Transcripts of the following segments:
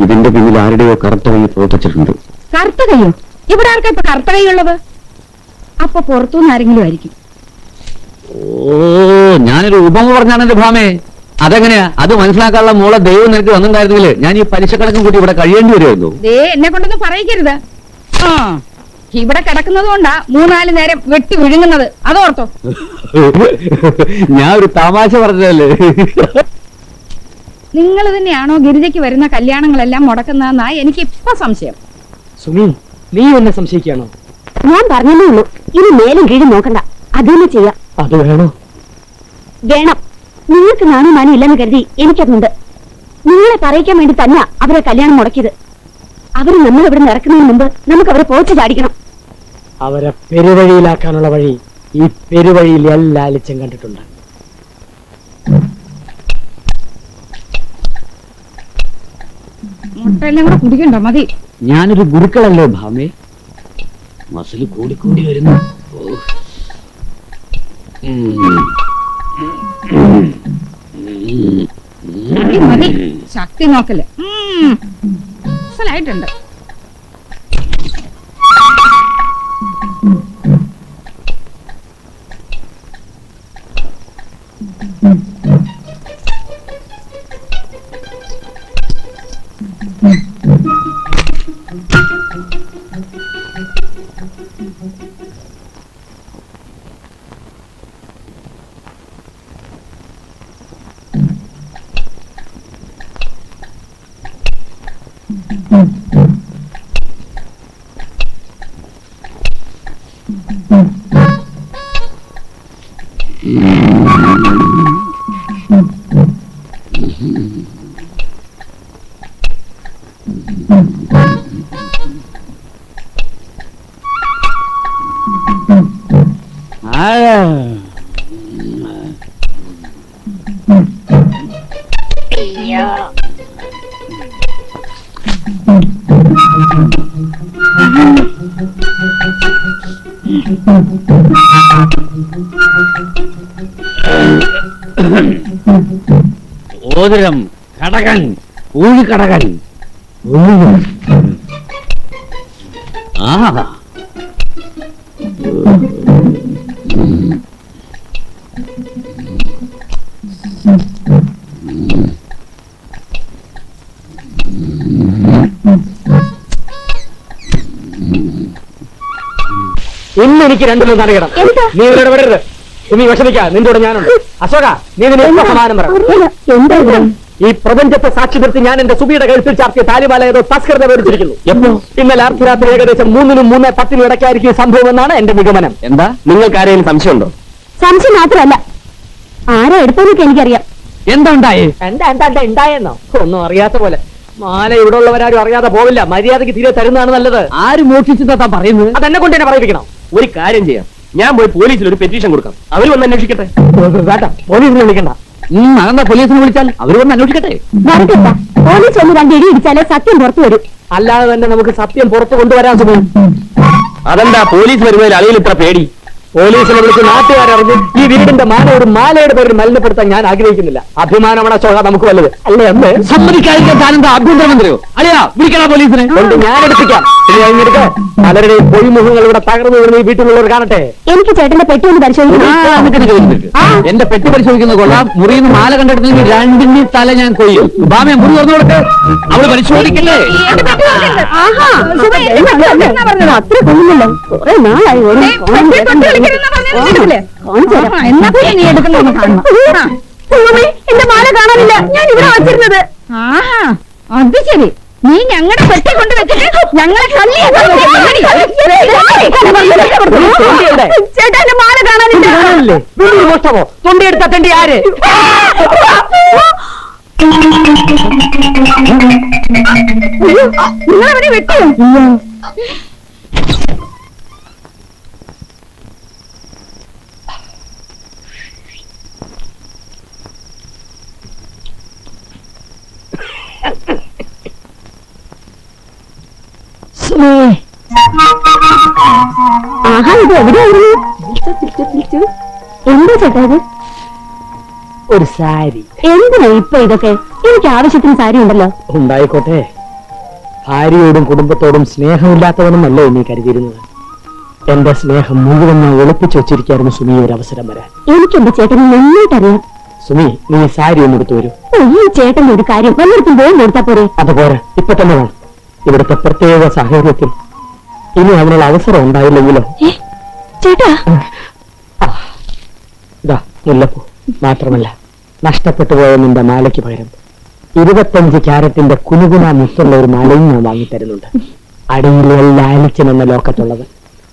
ഇതിന്റെ പിന്നിൽ ആരുടെയോ കറുത്ത കൈ പ്രവർത്തിച്ചിട്ടുണ്ട്. കറുത്ത കൈയോ? ഇവിടെ ആർക്കാ ഇപ്പൊ കറുത്ത കൈ ഉള്ളത്? അപ്പൊ പുറത്തുനിന്ന് ആരെങ്കിലും ആയിരിക്കും. ഓ, ഞാനൊരു ഉപമ പറഞ്ഞാണ് എന്റെ ഭാമേ. അതെങ്ങനെയാ? അത് മനസ്സിലാക്കാനുള്ള മോളെ ദൈവം നിനക്ക് വന്നിട്ടുണ്ടായിരുന്നെങ്കിൽ ഞാൻ ഈ പലിശ കണക്കും കൂട്ടി ഇവിടെ കഴിയേണ്ടി വരുമല്ലോ. എന്നെ കൊണ്ടൊന്നും പറയിക്കരുത്. ഇവിടെ കിടക്കുന്നത് കൊണ്ടാ 3-4 നേരം വെട്ടി വിഴുങ്ങുന്നത്, അതോർത്തോ. ഞാൻ ഒരു തമാശ പറഞ്ഞതല്ലേ. നിങ്ങൾ തന്നെയാണോ ഗിരിജയ്ക്ക് വരുന്ന കല്യാണങ്ങളെല്ലാം മുടക്കുന്നതെന്നാ എനിക്ക് ഇപ്പൊ സംശയം. സുമി, നീ എന്നെ സംശയിക്കാണോ? ഞാൻ പറഞ്ഞതേ ഉള്ളൂ, ഇനി മേലും കീഴും നോക്കണ്ട, അതന്നെ ചെയ്യാം. അത് വേണോ? വേണം. നിങ്ങൾക്ക് നാണോ മാനം ഇല്ലെന്ന് കരുതി എനിക്കതുണ്ട്. നിങ്ങളെ പറയിക്കാൻ വേണ്ടി തന്നെ അവരെ കല്യാണം മുടക്കിയത്. അവര് നമ്മൾ ഇവിടെ ഇറക്കുന്നതിന് മുമ്പ് നമുക്ക് അവരെ പോച്ചു ചാടിക്കണം. അവരെ പെരുവഴിയിലാക്കാനുള്ള വഴി ഈ പെരുവഴിയിൽ എല്ലാ ലാലിച്ചം കണ്ടിട്ടുണ്ട്. മുട്ടയെല്ലാം കൂടെ കുടിക്കണ്ട, മതി. ഞാനൊരു ഗുരുക്കളല്ലേ ഭാമേ. മസിൽ കൂടിക്കൂടി വരുന്നു. മതി, ശക്തി നോക്കല് മനസ്സിലായിട്ടുണ്ട്. ഓതിരം കടകൻ, ഊഴിക്കടകൻ. ആ, ഇന്ന് എനിക്ക് രണ്ടിലും തടയണം. നീ ഇവിടെ വിടരുത്. നീ വിഷമിക്കാ, നിന്റെ കൂടെ ഞാനുണ്ട്. അശോക, നീ ഇതിന് സമാനം പറ. ഈ പ്രപഞ്ചത്തെ സാക്ഷി നിർത്തി ഞാൻ എന്റെ സുബിയുടെ കഴുത്തിൽ ചാർത്തിയ താലിമാല ഏതോ തസ്കൃത മേടിച്ചിരിക്കുന്നു. എപ്പോ? ഇന്നലെ അർദ്ധരാത്രി ഏകദേശം 3-നും 3:10 ഇടയ്ക്കായിരിക്കും സംഭവം എന്നാണ് എന്റെ നിഗമനം. എന്താ? നിങ്ങൾക്ക് ആരെങ്കിലും സംശയമുണ്ടോ? സംശയം മാത്രമല്ല, ആരാ എടുത്തോന്നൊക്കെ എനിക്കറിയാം. എന്താ ഉണ്ടായേ? എന്താ ഉണ്ടായെന്നോ? ഒന്നും അറിയാത്ത പോലെ. മാല ഇവിടെ ഉള്ളവരാരും അറിയാതെ പോവില്ല. മര്യാദയ്ക്ക് തീരെ തരുന്നതാണ് നല്ലത്. ആര് മോഷിച്ചതാ പറയുന്നത്? അതെന്നെ കൊണ്ട് തന്നെ പറയിപ്പിക്കണം. ഒരു കാര്യം ചെയ്യാം, ഞാൻ പോയി പോലീസിൽ ഒരു പെറ്റീഷൻ കൊടുക്കാം. അവർ വന്ന് അന്വേഷിക്കട്ടെ. വേണ്ട, പോലീസിനെ വിളിക്കണ്ട. അതെന്താ? പോലീസിനെ വിളിച്ചാൽ അവർ വന്ന് അന്വേഷിക്കട്ടെ. പോലീസ് ഒന്ന് 2 ഇടി ഇടിച്ചാലേ സത്യം പുറത്തു വരും. അല്ലാതെ തന്നെ നമുക്ക് സത്യം പുറത്തു കൊണ്ടുവരാൻ സുഖം. അതെന്താ പോലീസ് വരുന്നതിൽ അളിയിൽ ഇത്ര പേടി? പോലീസിനെ വിളിച്ച് നാട്ടുകാരറിഞ്ഞ് ഈ വീടിന്റെ മാല ഒരു മാലയുടെ പേരിൽ മലിനപ്പെടുത്താൻ ഞാൻ ആഗ്രഹിക്കുന്നില്ല. അഭിമാനമാണ് അശോക നമുക്ക് വല്ലത്, അല്ലേ? അന്ന് സമ്മതിക്കാതിരിക്കാൻ താനെന്താ ആഭ്യന്തരമന്ത്രിയോ? അളിയാ, വിളിക്കണ പോലീസിനെ. കൊണ്ട് ഞാൻ എടുപ്പിക്കാം. എടുക്ക. പലരുടെയും പൊയ്മുഖങ്ങൾ ഇവിടെ തകർന്നു വീഴുന്ന ഈ വീട്ടിലുള്ളവർ കാണട്ടെ. എനിക്ക് ചേട്ടന്റെ പെട്ടി ഒന്ന് പരിശോധിക്കണം. എന്റെ പെട്ടി പരിശോധിക്കുന്നത് കൊള്ളാം. മുറിയിൽ നിന്ന് മാല കണ്ടെടുത്തെങ്കിൽ 2 തല ഞാൻ കൊയ്യും. ബാമ മുറി തുറന്നു കൊടുക്ക്. അവള് പരിശോധിക്കല്ലേ? അത്ര കൊള്ളുന്നില്ല. കുറെ നാളായി എന്റെ മാല കാണാനില്ല. ഞാൻ ഇവിടെ വച്ചിരുന്നത്. അത് ശരി, നീ ഞങ്ങളുടെ പെട്ടി കൊണ്ട് വെച്ചിട്ട് ഞങ്ങളെ ചേട്ടാ, എന്റെ മാല കാണാനില്ല. മോഷ്ടമോ? തൊണ്ടിയെടുത്ത തണ്ടി ആര്? നിങ്ങളവനെ വെട്ടിയോ? ആഹാ, ഇത് എവിടെയായിരുന്നു? എന്താ ചേട്ടാ ഇത്? ഒരു സാരി. എന്തിനാ ഇപ്പൊ ഇതൊക്കെ? എനിക്ക് ആവശ്യത്തിന് സാരി ഉണ്ടല്ലോ. ഉണ്ടായിക്കോട്ടെ, ഭാര്യയോടും കുടുംബത്തോടും സ്നേഹമില്ലാത്തവനുമല്ലേ നീ കരുതിയിരുന്നത്. എന്റെ സ്നേഹം മുഴുവൻ ഞാൻ ഒളിപ്പിച്ചു വെച്ചിരിക്കായിരുന്നു സുമി, ഒരു അവസരം വരാൻ. എനിക്ക് എന്റെ ചേട്ടനെ നന്നായിട്ടറിയാം. സുമി, നീ സാരി ഒന്ന് എടുത്തു വരൂ. ഈ ചേട്ടന്റെ ഒരു കാര്യം വല്ലയിടത്തും വേഗം കൊടുത്താ പോരെ? അതുപോലെ ഇപ്പൊ തന്നെ വേണം. ഇവിടുത്തെ പ്രത്യേക സാഹചര്യത്തിൽ ഇനി അതിനുള്ള അവസരം ഉണ്ടായില്ലെങ്കിലോ. ചേട്ടാ, ഇതാ മുല്ലപ്പൂ. മാത്രമല്ല, നഷ്ടപ്പെട്ടു പോയ നിന്റെ മാലയ്ക്ക് പകരം 25 ക്യാരറ്റിന്റെ കുനുകുന മുത്തുള്ള ഒരു മാലയും ഞാൻ വാങ്ങിത്തരുന്നുണ്ട്. അടിയിൽ ലാലിച്ചൻ എന്ന ലോക്കറ്റുള്ളത്.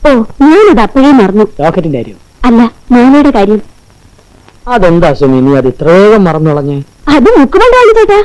ഓ, ഞാനത് അപ്പോഴേ മറന്നു. ലോക്കറ്റിന്റെ കാര്യം അല്ല, മാലയുടെ കാര്യം. അതെന്താ സുമി, നീ അത് ഇത്ര വേഗം മറന്നുളഞ്ഞേ? അത് മുക്കുകൊണ്ടാണ് ചേട്ടാ.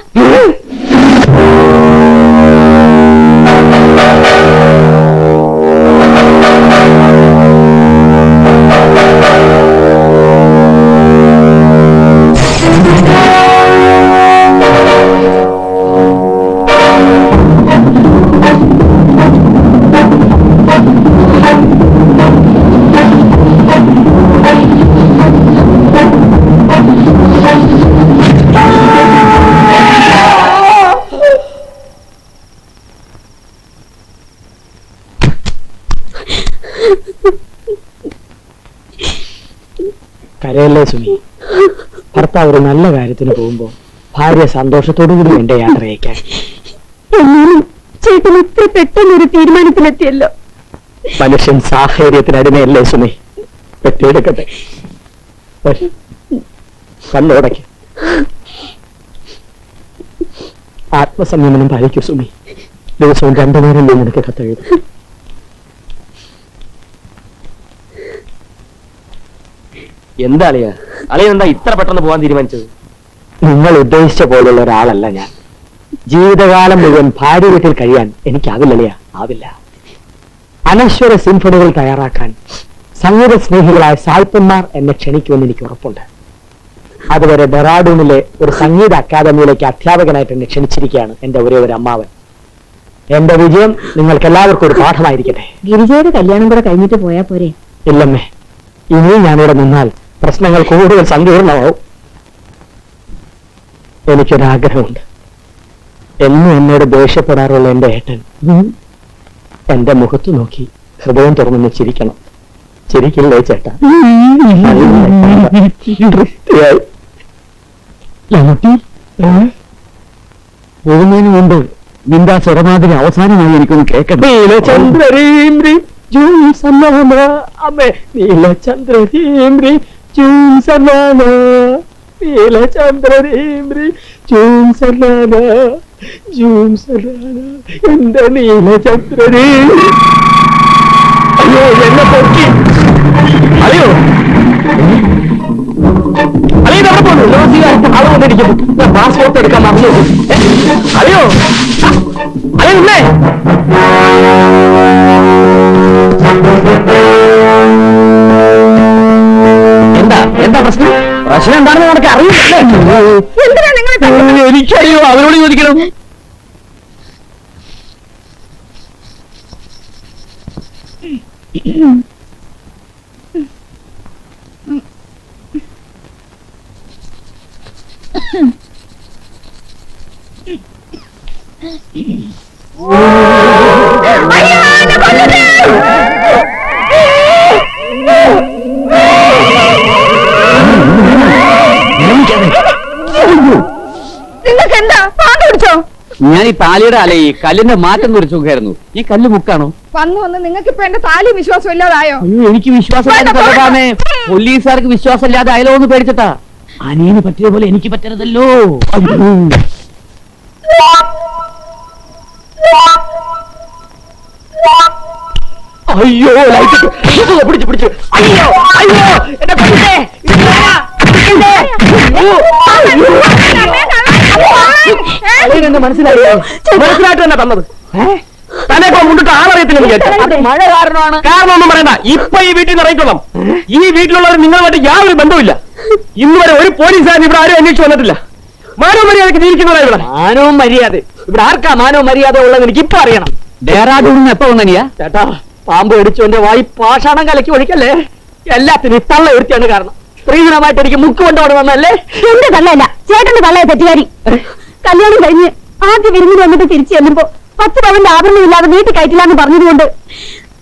കരയല്ലേ സുമി. ഭർത്താവ് ഒരു നല്ല കാര്യത്തിന് പോകുമ്പോ ഭാര്യ സന്തോഷത്തോടു കൂടി എന്റെ യാത്ര അയക്കാൻ. എന്നാലും ചേട്ടൻ ഇത്ര പെട്ടെന്നൊരു തീരുമാനത്തിലെത്തിയല്ലോ. മനുഷ്യൻ സാഹചര്യത്തിനടിമയല്ലേ സുമി. പെട്ടിയെടുക്കട്ടെ. കണ്ണോടയ്ക്ക്. ആത്മസംയമനം പാലിക്കൂ സുമി. ദിവസവും 2 നേരം നീ നിനക്ക് കത്തെഴുതും. എന്താ അളിയ എന്താ ഇത്ര പെട്ടെന്ന് പോകാൻ തീരുമാനിച്ചത്? നിങ്ങൾ ഉദ്ദേശിച്ച പോലുള്ള ഒരാളല്ല ഞാൻ. ജീവിതകാലം മുഴുവൻ ഭാര്യ വീട്ടിൽ കഴിയാൻ എനിക്കാവില്ല. ആവില്ല. അനശ്വര സിംഫണികൾ തയ്യാറാക്കാൻ സംഗീത സ്നേഹികളായ സായിപ്പന്മാർ എന്നെ ക്ഷണിക്കുമെന്ന് എനിക്ക് ഉറപ്പുണ്ട്. അതുവരെ ഡെറാഡൂണിലെ ഒരു സംഗീത അക്കാദമിയിലേക്ക് അധ്യാപകനായിട്ട് എന്നെ ക്ഷണിച്ചിരിക്കുകയാണ് എന്റെ ഒരേ ഒരു അമ്മാവൻ. എന്റെ വിജയം നിങ്ങൾക്ക് എല്ലാവർക്കും ഒരു പാഠമായിരിക്കട്ടെ. ഗിരിജയുടെ കല്യാണം കൂടെ കഴിഞ്ഞിട്ട് പോയാ പോരെ? ഇല്ലമ്മേ, ഇനിയും ഞാനിവിടെ നിന്നാൽ പ്രശ്നങ്ങൾ കൂടുതൽ സങ്കീർണമാവും. എനിക്കൊരാഗ്രഹമുണ്ട്. എന്നും എന്നോട് ദേഷ്യപ്പെടാറുള്ള എന്റെ ഏട്ടൻ എന്റെ മുഖത്ത് നോക്കി ഹൃദയം തുറന്നു ചിരിക്കണം. ചിരിക്കില്ലേ ചേട്ടാ? പോകുന്നതിന് മുമ്പ് നിന്റെ സ്വരമാതിരി അവസാനമായി എനിക്കൊന്ന് കേൾക്കട്ടെ. നീലചന്ദ്രീംരി ജൂം സന്നാന അമ്മേ, നീലചന്ദ്രീംരി ജൂം സന്നാന, നീലചന്ദ്രീംരി ജൂം സന്നാന, ജൂം സന്നാന, എന്റെ നീലചന്ദ്രീ. അയ്യോ, എന്നെ പൊക്കി. അയ്യോ അളിയത് എവിടെ പോകുന്നു? ആള് വന്നിരിക്കുന്നു. ഞാൻ പാസ്പോർട്ട് എടുക്കാൻ മറന്നു. അയ്യോ അളിയല്ലേ? എന്താ പ്രശ്നം? പ്രശ്നം എന്താണെന്ന് നമുക്ക് അറിയില്ലേ? എന്തിനാ നിങ്ങളെ എനിക്കറിയോ, അവരോട് ചോദിക്കണം. നിങ്ങൾക്ക് എന്താ പാണ്ട് പിടിച്ചോ? ഞാൻ ഈ താലിയുടെ അല ഈ കല്ലിന്റെ മാറ്റം കുറിച്ച് നോക്കായിരുന്നു. ഈ കല്ല് മുക്കാണോ? വന്ന് നിങ്ങൾക്ക് ഇപ്പൊ എന്റെ താലി വിശ്വാസം ഇല്ലാതായോ? അയ്യോ, എനിക്ക് വിശ്വാസമില്ലാതെ പോലീസുകാർക്ക് വിശ്വാസമില്ലാതെ അയലോ എന്ന് പേടിച്ചിട്ടാ. അനിയന് പറ്റിയ പോലെ എനിക്ക് പറ്റരുതല്ലോ. അയ്യോ, പിടിച്ചു പിടിച്ചു. അയ്യോ അയ്യോ, എന്നെ പിടിച്ചേ. മനസ്സിലായിട്ടോ? മനസ്സിലായിട്ട് തന്നെ തന്നത്. തന്നെ മുണ്ടിട്ട് ആളറിയത്തില്ല. മഴ കാരണമാണ്. കാരണമൊന്നും പറയണ്ട. ഇപ്പൊ ഈ വീട്ടിൽ നിന്ന് ഇറങ്ങിക്കോളാം. ഈ വീട്ടിലുള്ളവർ നിങ്ങളുമായിട്ട് യാതൊരു ബന്ധവുമില്ല. ഇന്ന് വരെ ഒരു പോലീസുകാരൻ ഇവിടെ ആരും അന്വേഷിച്ചു വന്നിട്ടില്ല. മാനവും മര്യാദക്ക് ജീവിക്കുന്നവരാണ് ഇവിടെ. മാനവും മര്യാദ ഇവിടെ ആർക്കാ മാനവും മര്യാദ ഉള്ളത് എനിക്ക് ഇപ്പൊ അറിയണം. ഡേറാഡൂണിന്ന് എപ്പോ വന്നിയാ? ചേട്ടാ, പാമ്പ് അടിച്ചോന്റെ വായി പാഷാണം കലക്കി ഒഴിക്കല്ലേ. എല്ലാത്തിനും തള്ള ഒരുത്തിയാണ് കാരണം. സ്ത്രീധനമായിട്ട് എനിക്ക് മുക്ക് കൊണ്ടോടെ വന്നല്ലേ? എന്റെ തള്ളയല്ല, ചേട്ടന്റെ തള്ളയെ തെറ്റുകാരി. കല്യാണം കഴിഞ്ഞ് ആദ്യ വിരുന്നിന് വന്നിട്ട് തിരിച്ചു ചെല്ലുമ്പോ 10 പവന്റെ ആഭരണമില്ലാതെ വീട്ടിൽ കയറ്റില്ലാന്ന് പറഞ്ഞതുകൊണ്ട്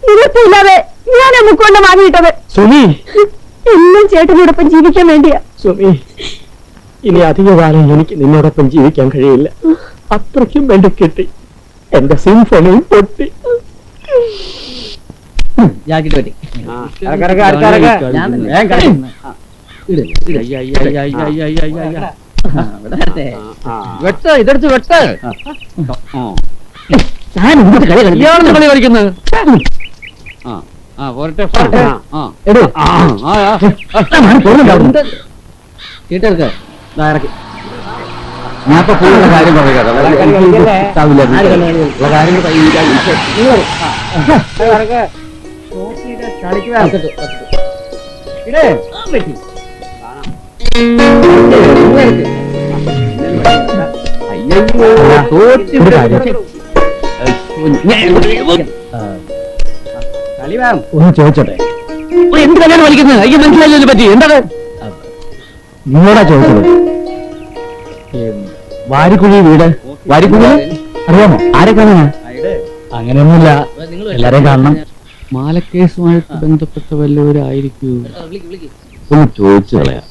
നിവൃത്തിയില്ലാതെ ഞാൻ ആ മുക്കുകൊണ്ട് വാങ്ങിയിട്ടത്. സുമി, എന്നും ചേട്ടനോടൊപ്പം ജീവിക്കാൻ വേണ്ടിയാ. സുമി, ഇനി അധികകാലം എനിക്ക് നിന്നോടൊപ്പം ജീവിക്കാൻ കഴിയില്ല. അത്രയ്ക്കും വേണ്ടി കിട്ടി. എന്റെ സിംഫണിയും പൊട്ടി. ജാക്കറ്റ് പറ്റി വെട്ട്, ഇതെടുത്ത് വെട്ട്. ഇയാളെന്ന് കളി കളിക്കുന്നത്. പോരട്ടെ കേട്ടെടുക്ക. ഞാൻ ഇപ്പൊ പൂവുള്ള കാര്യം പറയാം. ഒന്ന് ചോദിച്ചോട്ടെ, എന്ത് കല്യാണം വലിക്കുന്നത്? അയ്യോ, മനസ്സിലായില്ലേ പറ്റി? എന്താണ് നിങ്ങളോടാ ചോദിച്ചത്? വാരിക്കുഴി വീട്, വാരിക്കുഴി അറിയാമോ? ആരെ കാണാനാ? അങ്ങനെയൊന്നുമില്ല, എല്ലാരെയും കാണണം. മാലക്കേസുമായിട്ട് ബന്ധപ്പെട്ട വല്ലവരായിരിക്കൂ. ഒന്ന് ചോദിച്ചു കളയാ.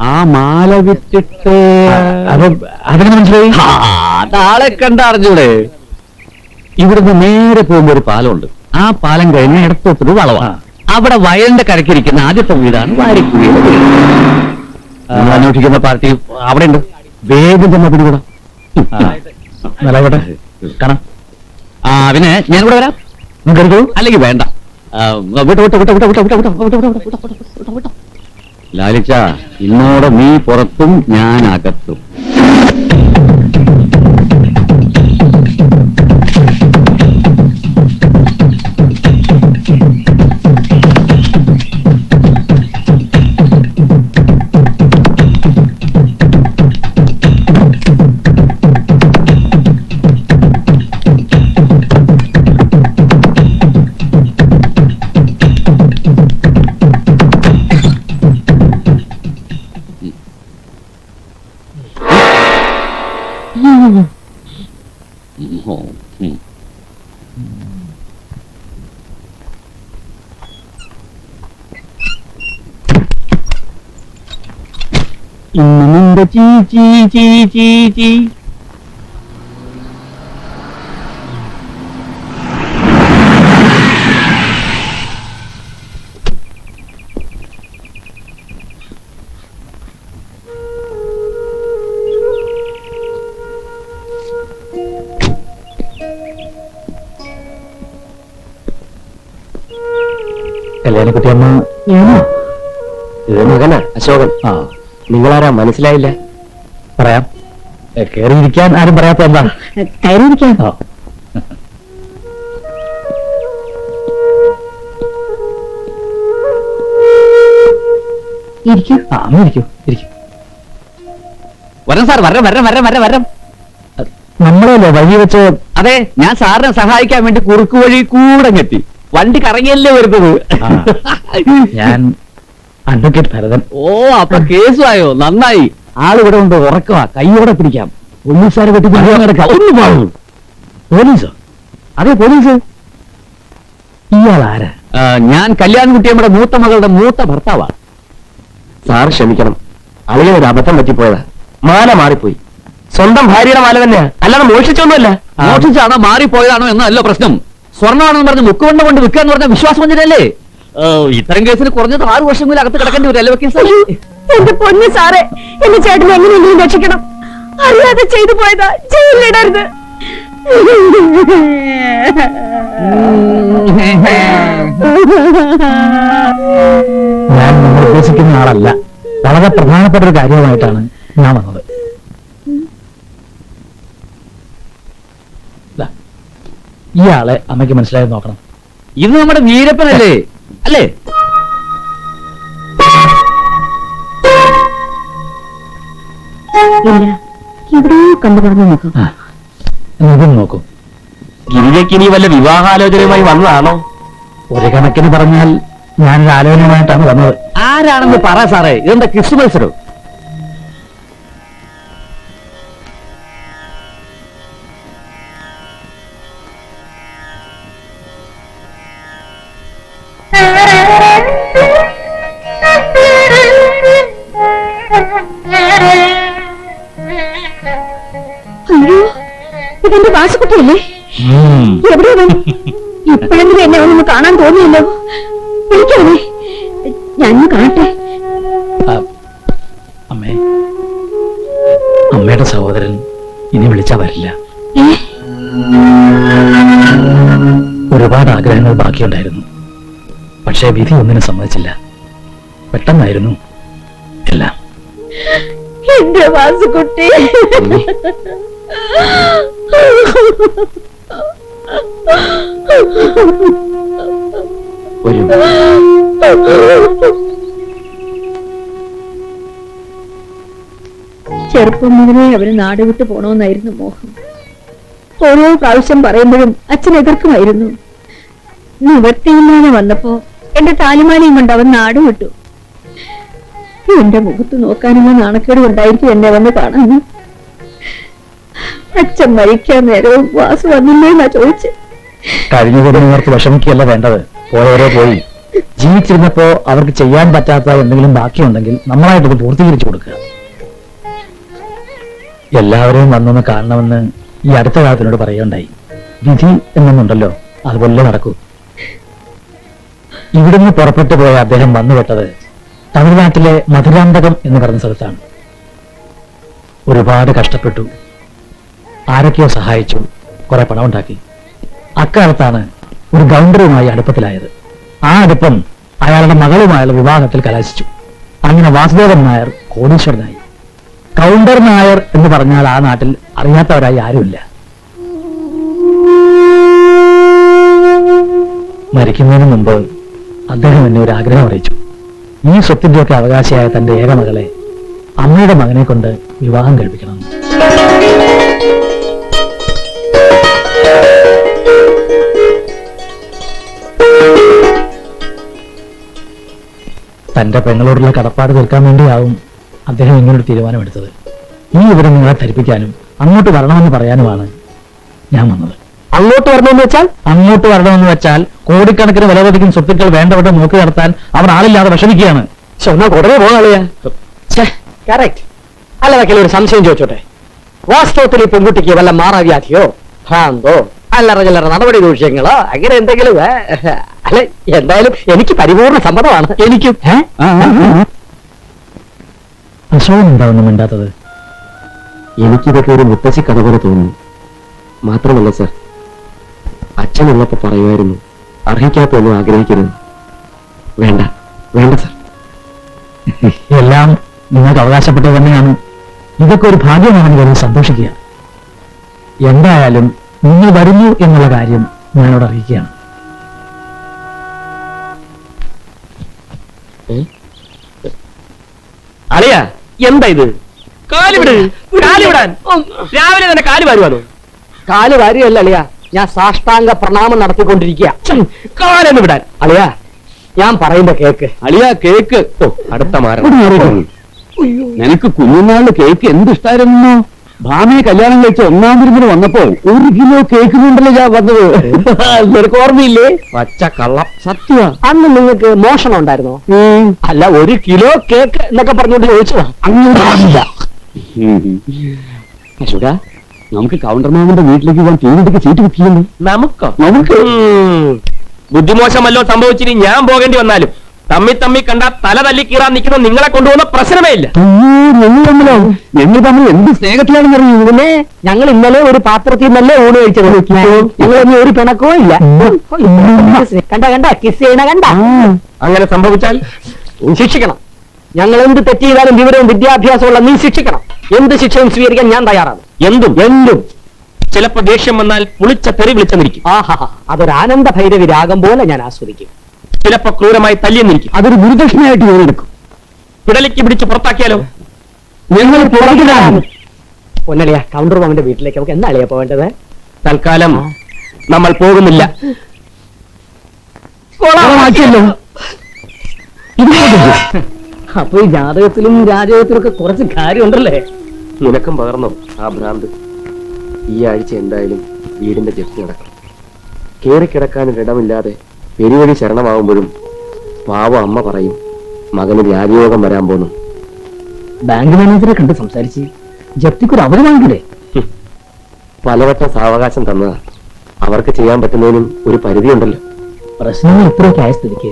ആ മാല വിറ്റിട്ട് അതെങ്ങനെ മനസ്സിലായി? ആളെ കണ്ടറിഞ്ഞൂടെ? ഇവിടുന്ന് നേരെ പോകുമ്പോ ഒരു പാലമുണ്ട്. ആ പാലം കഴിഞ്ഞ് ഇടത്തോട്ടൊരു വളവാണ്. അവിടെ വയലിന്റെ കരക്കിരിക്കുന്ന ആദ്യത്തെ വീടാണ് വാരിക്കുഴിയുടെ വീട്. നമ്മൾ അന്വേഷിക്കുന്ന പാർട്ടി അവിടെ ഉണ്ട്. വേഗം ചെന്ന പിടികൂടാ. നിലകട്ടെ, കാണാം. പിന്നെ ഞാനിവിടെ വരാം. കരുതൂ, അല്ലെങ്കിൽ വേണ്ട. വിട്ടോ വിട്ടോ വിട്ടോ വിട്ടോ വിട്ടോ വിട്ടോ വിട്ടോ വിട്ടോ വിട്ടോ വിട്ടോ വിട്ടോ. ലാലിച്ച, ഇന്നോടെ നീ പുറത്തും ഞാൻ അകത്തും. ഇന്ന് നിന്റെ ചീ ചീ ചീ ചീ ചീ. കല്യാണിക്കുട്ടിയമ്മ ഞാനോ? ഇത് മകനാ, അശോകൻ. നിങ്ങളാരാ? മനസ്സിലായില്ല. പറയാം. കയറിയിരിക്കാൻ ആരും പറയാത്ത എന്താ? കയറിയിരിക്കാം. ഇരിക്കൂ. ഇരിക്കൂ, ഇരിക്കൂ. വരം സാർ, വരം വരം വരം വരം വരം. നമ്മളല്ലേ വഴി വെച്ച്? അതെ, ഞാൻ സാറിനെ സഹായിക്കാൻ വേണ്ടി കുറുക്കു വഴി കൂടെ ഞെട്ടി. വണ്ടി കറങ്ങിയല്ലേ വരുന്നത്. ഞാൻ അഡ്വക്കേറ്റ് ഭരതൻ. ഓ, അപ്പൊ കേസുമായോ? നന്നായി. ആളിവിടെ ഉണ്ട്, ഉറക്കവാ. കൈയോടെ പിടിക്കാം. പോലീസുകാരെ വെട്ടി പിടിക്കാൻ നടക്കാം. ഒന്ന് പാടൂ. പോലീസോ? അതെ, പോലീസ്. ഇയാൾ ആരാ? ഞാൻ കല്യാൺകുട്ടിയമ്മയുടെ മൂത്ത മകളുടെ മൂത്ത ഭർത്താവാ. സാർ ക്ഷമിക്കണം, അവളെ ഒരു അബദ്ധം പറ്റിപ്പോയതാ. മാല മാറിപ്പോയി. സ്വന്തം ഭാര്യയുടെ മാല തന്നെയാ, അല്ലാതെ മോഷിച്ചൊന്നുമല്ല. മോഷിച്ചാണോ മാറിപ്പോയതാണോ എന്നല്ല പ്രശ്നം. സ്വർണ്ണമാണെന്ന് പറഞ്ഞ് മുക്കുകൊണ്ട കൊണ്ട് വിൽക്കാന്ന് പറഞ്ഞ വിശ്വാസവഞ്ചനല്ലേ? ഇത്തരം കേസിന് കുറഞ്ഞത് 6 വർഷമെങ്കിലും അകത്ത് കിടക്കേണ്ടി വരും. അല്ലേ വക്കീൽ സാർ? എന്റെ പൊന്ന് സാറേ, എന്റെ ചേട്ടനെ എങ്ങനെയെങ്കിലും രക്ഷിക്കണം. അറിയാതെ ചെയ്തു പോയതാ, ജയിലിലിടരുത്. ഞാൻ നിങ്ങൾ ഉദ്ദേശിക്കുന്ന ആളല്ല. വളരെ പ്രധാനപ്പെട്ട ഒരു കാര്യമായിട്ടാണ് ഞാൻ വന്നത്. ഇയാളെ അമ്മയ്ക്ക് മനസ്സിലായത് നോക്കണം. ഇത് നമ്മുടെ വീരപ്പനല്ലേ? അല്ലേ? എവിടെയോ കണ്ടു പറഞ്ഞു നോക്കാം. ഇതും നോക്കൂ. ഗിരിജയ്ക്ക് ഇനി വല്ല വിവാഹാലോചനയുമായി വന്നതാണോ? ഒരു കണക്കിന് പറഞ്ഞാൽ ഞാനൊരു ആലോചനയുമായിട്ടാണ് വന്നത്. ആരാണെന്ന് പറ സാറേ. ഇതെന്താ ക്രിസ്മത്സരോ? അയ്യോ, ഇതെന്റെ വാസുകുട്ടിയല്ലേ? എവിടെയാണ്? ഇപ്പോഴെങ്കിലും എന്നെ ഒന്നും കാണാൻ തോന്നിയല്ലോ. വിളിക്കണേ, ഞാൻ കാണട്ടെ. അമ്മേ, അമ്മയുടെ സഹോദരൻ ഇനി വിളിച്ചാ വരില്ല. ഒരുപാട് ആഗ്രഹങ്ങൾ ബാക്കിയുണ്ടായിരുന്നു. പക്ഷേ വിധി ഒന്നിനും സമ്മതിച്ചില്ല. പെട്ടെന്നായിരുന്നു എല്ലാം. എന്റെ വാസുകുട്ടി. ചെറുപ്പം മുതലേ അവന് നാട് വിട്ടു പോണമെന്നായിരുന്നു മോഹം. ഓരോ പ്രാവശ്യം പറയുമ്പോഴും അച്ഛൻ എതിർക്കുമായിരുന്നു. നിവർത്തിയില്ലാതെ വന്നപ്പോ എന്റെ താലിമാലയും കൊണ്ട് അവൻ നാട് വിട്ടു. എന്റെ മുഖത്ത് നോക്കാനുള്ള നാണക്കേട് കൊണ്ടായിരിക്കും എന്നെ വന്ന് കാണാൻ. അച്ഛൻ മരിക്കാൻ നേരവും വാസു വന്നില്ലേന്നാ ചോദിച്ച്. കഴിഞ്ഞുകൂടുന്നവർക്ക് വിഷമിക്കുകയല്ല വേണ്ടത്. പോയവരോ പോയി. ജീവിച്ചിരുന്നപ്പോ അവർക്ക് ചെയ്യാൻ പറ്റാത്ത എന്തെങ്കിലും ബാക്കിയുണ്ടെങ്കിൽ നമ്മളായിട്ടത് പൂർത്തീകരിച്ചു കൊടുക്കുക. എല്ലാവരെയും വന്നൊന്ന് കാണണമെന്ന് ഈ അടുത്ത കാലത്തിനോട് പറയുകയുണ്ടായി. വിധി എന്നൊന്നുണ്ടല്ലോ, അതുപോലെ നടക്കൂ. ഇവിടുന്ന് പുറപ്പെട്ടു പോയ അദ്ദേഹം വന്നുപെട്ടത് തമിഴ്നാട്ടിലെ മധുരാന്തകം എന്ന് പറഞ്ഞ സ്ഥലത്താണ്. ഒരുപാട് കഷ്ടപ്പെട്ടു, ആരൊക്കെയോ സഹായിച്ചു, കുറെ പണം ഉണ്ടാക്കി. അക്കാലത്താണ് ഒരു ഗൗണ്ടറുമായി അടുപ്പത്തിലായത്. ആ അടുപ്പം അയാളുടെ മകളുമായുള്ള വിവാഹത്തിൽ കലാശിച്ചു. അങ്ങനെ വാസുദേവൻ നായർ കോടീശ്വരനായി. കൗണ്ടർ നായർ എന്ന് പറഞ്ഞാൽ ആ നാട്ടിൽ അറിയാത്തവരായി ആരുമില്ല. മരിക്കുന്നതിന് മുമ്പ് അദ്ദേഹം എന്നെ ഒരു ആഗ്രഹം അറിയിച്ചു. ഈ സ്വത്തിന്റെയൊക്കെ അവകാശിയായ തന്റെ ഏക മകളെ അമ്മയുടെ മകനെ കൊണ്ട് വിവാഹം കഴിപ്പിക്കണം. തന്റെ പെങ്ങളോടുള്ള കടപ്പാട് തീർക്കാൻ വേണ്ടിയാവും അദ്ദേഹം ഇങ്ങനൊരു തീരുമാനമെടുത്തത്. ഈ വിവരം നിങ്ങളെ ധരിപ്പിക്കാനും അങ്ങോട്ട് വരണമെന്ന് പറയാനുമാണ് ഞാൻ വന്നത്. അങ്ങോട്ട് വരണമെന്ന് വെച്ചാൽ? അങ്ങോട്ട് വരണമെന്ന് വെച്ചാൽ കോടിക്കണക്കിന് വിലപതിക്കും സ്വത്തുക്കൾ വേണ്ടവരുടെ നോക്കി നടത്താൻ അവർ ആളില്ലാതെ വിഷമിക്കുകയാണ്. ഉടനെ പോകാളിയാ. കറക്റ്റ്. അല്ല വക്കീൽ, ഒരു സംശയം ചോദിച്ചോട്ടെ. വാസ്തവത്തിൽ ഈ പെൺകുട്ടിക്ക് വല്ല മാറാവ്യാധിയോ ഭ്രാന്തോ അല്ലറ ചില്ലറ നടപടി ദൂഷ്യങ്ങളോ അങ്ങനെ എന്തെങ്കിലും? അല്ലെ, എന്തായാലും എനിക്ക് പരിപൂർണ്ണ സമ്മതമാണ്. എനിക്കും. അശോകൻ എന്താണെന്നും മിണ്ടാത്തത്? എനിക്കിതൊക്കെ ഒരു മുത്തശ്ശി കഥ പോലെ തോന്നുന്നു. മാത്രമല്ല സർ, അച്ഛനുള്ളപ്പോ പറയുമായിരുന്നു അർഹിക്കാത്തൊന്നും ആഗ്രഹിക്കരുത്. വേണ്ട വേണ്ട സർ. എല്ലാം നിങ്ങൾക്ക് അവകാശപ്പെട്ടത് തന്നെയാണ്. ഇതൊക്കെ ഒരു ഭാഗ്യമാണെന്ന് കരുതി സന്തോഷിക്കുക. എന്തായാലും നിങ്ങൾ വരുന്നു എന്നുള്ള കാര്യം ഞാനോട് അറിയിക്കുകയാണ്. അളിയാ, എന്താ ഇത്? കാലുവിട്, കാലുവിടാൻ രാവിലെ തന്നെ കാല് വാരുവാനോ? കാല് വാരിയല്ല അളിയാ, ഞാൻ സാഷ്ടാംഗ പ്രണാമം നടത്തിക്കൊണ്ടിരിക്കുക. കാലെന്ന് വിടാൻ. അളിയാ, ഞാൻ പറയുമ്പോ കേക്ക്. അളിയാ, കേക്ക്. ഓ, അടുത്ത മാരം. നിനക്ക് കുഞ്ഞുനാളില് കേക്ക് എന്തിഷ്ടായിരുന്നു. ഭാമിയെ കല്യാണം കഴിച്ച ഒന്നാം വിരുന്നിന് വന്നപ്പോ 1 കിലോ കേക്ക് കൊണ്ടല്ലേ ഞാൻ വന്നത്. നിനക്ക് ഓർമ്മയില്ലേ? പച്ച കള്ളം. സത്യ. അന്ന് നിങ്ങൾക്ക് മോഷണം ഉണ്ടായിരുന്നോ? അല്ല, 1 കിലോ കേക്ക് എന്നൊക്കെ പറഞ്ഞോണ്ട് ചോദിച്ചതാ. അങ്ങോട്ടില്ല. അശോക, നമുക്ക് കൗണ്ടർ മാമന്റെ വീട്ടിലേക്ക് പോകാൻ തീവണ്ടിക്ക് സീറ്റ് ബുക്ക് ചെയ്യുന്നു. നമുക്ക് ബുദ്ധിമോശമല്ലോ സംഭവിച്ചിട്ട് ഞാൻ പോകേണ്ടി വന്നാലും തമ്മി കണ്ട തല തല്ലി കീറാൻ നിൽക്കുന്ന നിങ്ങളെ കൊണ്ടുപോകുന്ന പ്രശ്നമേ ഇല്ല. ഞങ്ങൾ തമ്മിൽ എന്ത് സ്നേഹത്തിലാണെന്ന് പറഞ്ഞു. പിന്നെ ഞങ്ങൾ ഇന്നലെ ഒരു പാത്രത്തിൽ നിന്നല്ലേ ഊണ് കഴിച്ചത്. ഞങ്ങളൊന്നും ഒരു പിണക്കവും ഇല്ല. കണ്ട കിസ് ചെയ്യണ കണ്ട. അങ്ങനെ സംഭവിച്ചാൽ ശിക്ഷിക്കണം. ഞങ്ങൾ എന്ത് തെറ്റ് ചെയ്താലും വിവരവും വിദ്യാഭ്യാസമുള്ള നീ ശിക്ഷിക്കണം. എന്ത് ശിക്ഷയും സ്വീകരിക്കാൻ ഞാൻ തയ്യാറാണ്. എന്തും. ചിലപ്പോ ദേഷ്യം വന്നാൽ പുളിച്ച തെറി വിളിച്ചെന്നിരിക്കും. ആഹാ, അതൊരു ആനന്ദ ഭൈരവി രാഗം പോലെ ഞാൻ ആസ്വദിക്കും. ചിലപ്പോ ക്രൂരമായി തല്ലിയെന്നിരിക്കും. അതൊരു ഗുരുദക്ഷിണയായിട്ട് എടുക്കും. പിടലിക്ക് പിടിച്ച് പുറത്താക്കിയാലോ? ഞങ്ങൾ പുറകിലാണ്. പൊന്നളിയ, കൗണ്ടർ മാമന്റെ വീട്ടിലേക്ക് നമുക്ക് എന്നാ അളിയാ പോവേണ്ടത്? തൽക്കാലം നമ്മൾ പോകുന്നില്ല. അപ്പൊ ഈ ജാതകത്തിലും രാജകത്തിലും ഒക്കെ കുറച്ച് കാര്യമുണ്ടല്ലേ? നിനക്കും പകർന്നോ ആ ഭ്രാന്ത്? ഈ ആഴ്ച എന്തായാലും വീടിന്റെ ജപ്തി നടക്കണം. കേറിക്കിടക്കാനൊരിടമില്ലാതെ പെരുവഴി ശരണമാകുമ്പോഴും പാവം അമ്മ പറയും മകന് രാജയോഗം വരാൻ പോന്നു. ബാങ്ക് മാനേജറെ കണ്ട് സംസാരിച്ച് ജപ്തിക്കൊരു അവധി വാങ്ങില്ലേ? പലവട്ടം സാവകാശം തന്നതാ. അവർക്ക് ചെയ്യാൻ പറ്റുന്നതിനും ഒരു പരിധിയുണ്ടല്ലോ. പ്രശ്നങ്ങൾ ഇത്രയൊക്കെ ആയ സ്ഥിതിക്ക്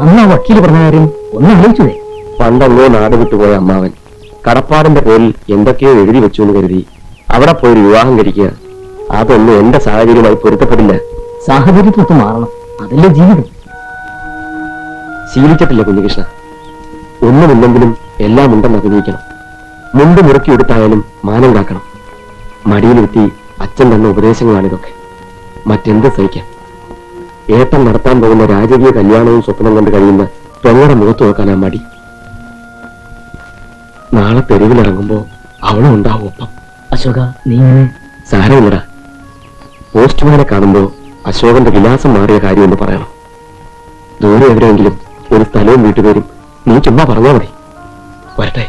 അന്ന് ആ വക്കീല് പറഞ്ഞ കാര്യം ഒന്ന് ആലോചിച്ചൂടെ? പണ്ടങ്ങോ നാട് വിട്ടുപോയ അമ്മാവൻ കടപ്പാടിന്റെ പേരിൽ എന്തൊക്കെയോ എഴുതി വെച്ചു എന്ന് കരുതി അവിടെ പോയി വിവാഹം കഴിക്കുക, അതൊന്നും എന്റെ സാഹചര്യമായി പൊരുത്തപ്പെടില്ല. സാഹചര്യത്തൊത്ത് മാറണം, അതല്ലേ ജീവിതം. ശീലിച്ചിട്ടില്ല കുഞ്ഞികൃഷ്ണ. ഒന്നുമില്ലെങ്കിലും എല്ലാം ഉണ്ടെന്ന് അഭിനയിക്കണം. മുണ്ട് മുറുക്കി എടുത്തായാലും മാനം കാക്കണം. മടിയിലെത്തി അച്ഛൻ തന്ന ഉപദേശങ്ങളാണിതൊക്കെ. മറ്റെന്ത് സഹിക്കാം? ഏട്ടൻ നടത്താൻ പോകുന്ന രാജകീയ കല്യാണവും സ്വപ്നം കണ്ട് കഴിയുന്ന പെങ്ങളുടെ മുഖത്ത് നോക്കാനാ മടി. നാളെ തെരുവിലിറങ്ങുമ്പോ അവളും ഉണ്ടാവും ഒപ്പം. അശോക, നീ ഇങ്ങനെ സാരമില്ലടാ. പോസ്റ്റ്മാനെ കാണുമ്പോ അശോകന്റെ വിലാസം മാറിയ കാര്യമെന്ന് പറയണം. ദൂരെ എവിടെയെങ്കിലും ഒരു സ്ഥലവും വീട്ടുപേരും നീ ചുമ്മാ പറഞ്ഞാൽ മതി. വരട്ടെ.